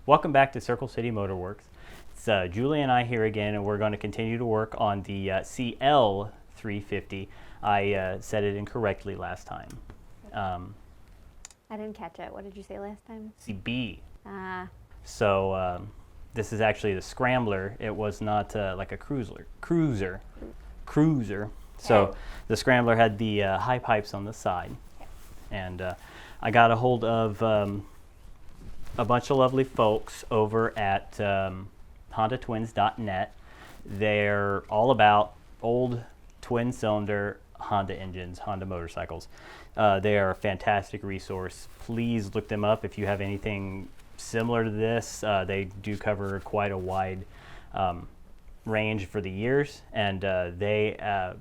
Welcome back to Circle City Motor Works. It's Julie and I here again, and we're going to continue to work on the CL350. I said it incorrectly last time. I didn't catch it. What did you say last time? CB. Ah. So this is actually the Scrambler. It was not like a cruiser. So the Scrambler had the high pipes on the side. And I got a hold of a bunch of lovely folks over at HondaTwins.net. They're all about old twin-cylinder Honda engines, Honda motorcycles. They are a fantastic resource. Please look them up if you have anything similar to this. They do cover quite a wide range for the years, and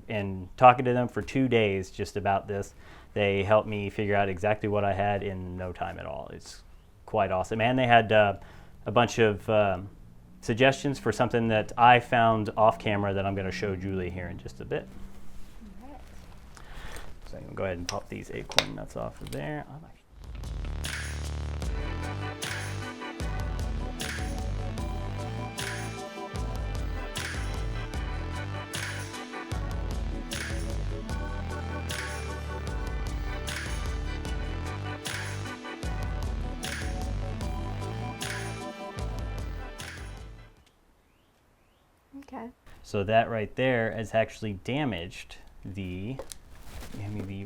in talking to them for 2 days just about this, they helped me figure out exactly what I had in no time at all. It's quite awesome. And they had a bunch of suggestions for something that I found off camera that I'm going to show Julie here in just a bit. All right. So I'm going to go ahead and pop these acorn nuts off of there. Okay. So that right there has actually damaged the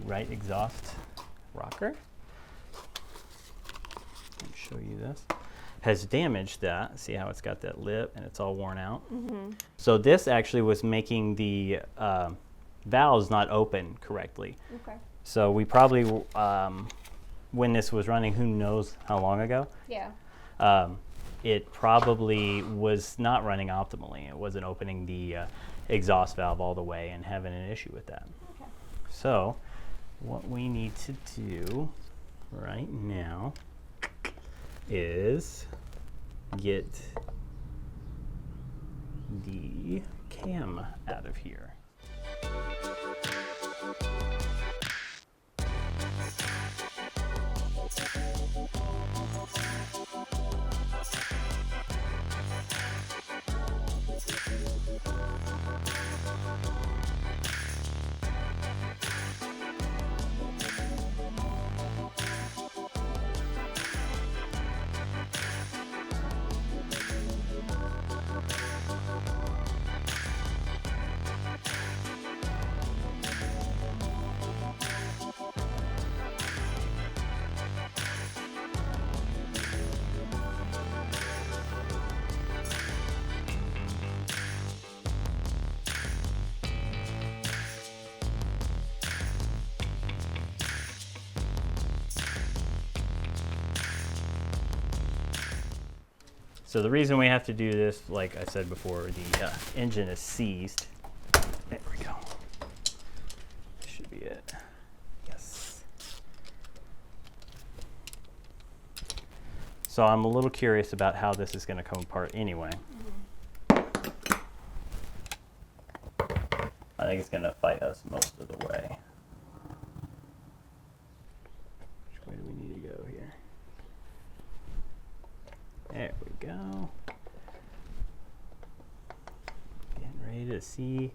right exhaust rocker. Let me show you this. Has damaged that. See how it's got that lip and it's all worn out? Mm-hmm. So this actually was making the valves not open correctly. Okay. So we probably, when this was running, who knows how long ago? Yeah. It probably was not running optimally. It wasn't opening the exhaust valve all the way and having an issue with that. Okay. So what we need to do right now is get the cam out of here. So the reason we have to do this, like I said before, the engine is seized. There we go. Should be it. Yes. So I'm a little curious about how this is going to come apart anyway. Mm-hmm. I think it's going to fight us most of the way. Which way do we need to go here? There we go. Getting ready to see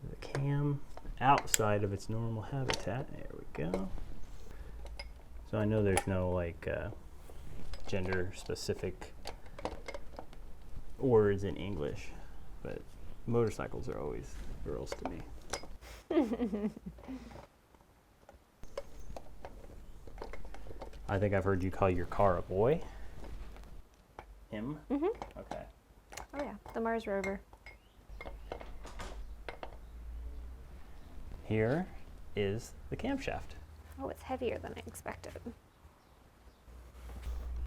the cam outside of its normal habitat. There we go. So I know there's no like gender specific words in English, but motorcycles are always girls to me. I think I've heard you call your car a boy. Him? Mm-hmm. Okay. Oh yeah, the Mars rover. Here is the camshaft. Oh, it's heavier than I expected.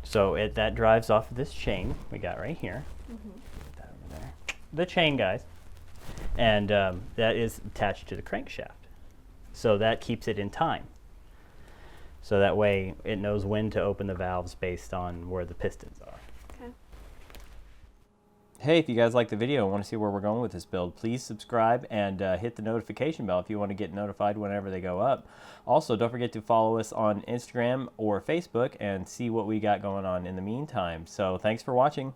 So that drives off of this chain we got right here. Mm-hmm. Put that over there. The chain, guys. And that is attached to the crankshaft. So that keeps it in time. So that way it knows when to open the valves based on where the pistons are. Okay. Hey, if you guys like the video and want to see where we're going with this build, please subscribe and hit the notification bell if you want to get notified whenever they go up. Also, don't forget to follow us on Instagram or Facebook and see what we got going on in the meantime. So thanks for watching.